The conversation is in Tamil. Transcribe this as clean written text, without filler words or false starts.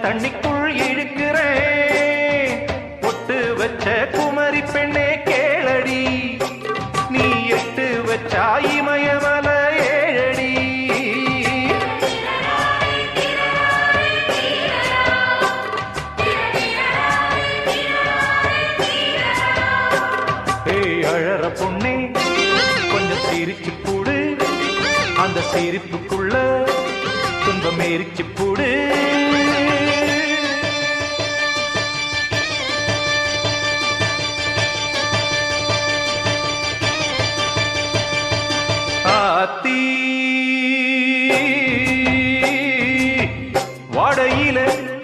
தண்ணிக்குள் இழுக்கிறேன். பொட்டு வச்ச குமரி பெண்ணே கேளடி, நீ எட்டு வச்சா இமயமல ஏழடி. ஏய் அழற பொண்ணே கொஞ்சம் சிரிச்சு கூடு, அந்த சிரிப்புக்குள்ள துன்பம் எரிச்சு போடு.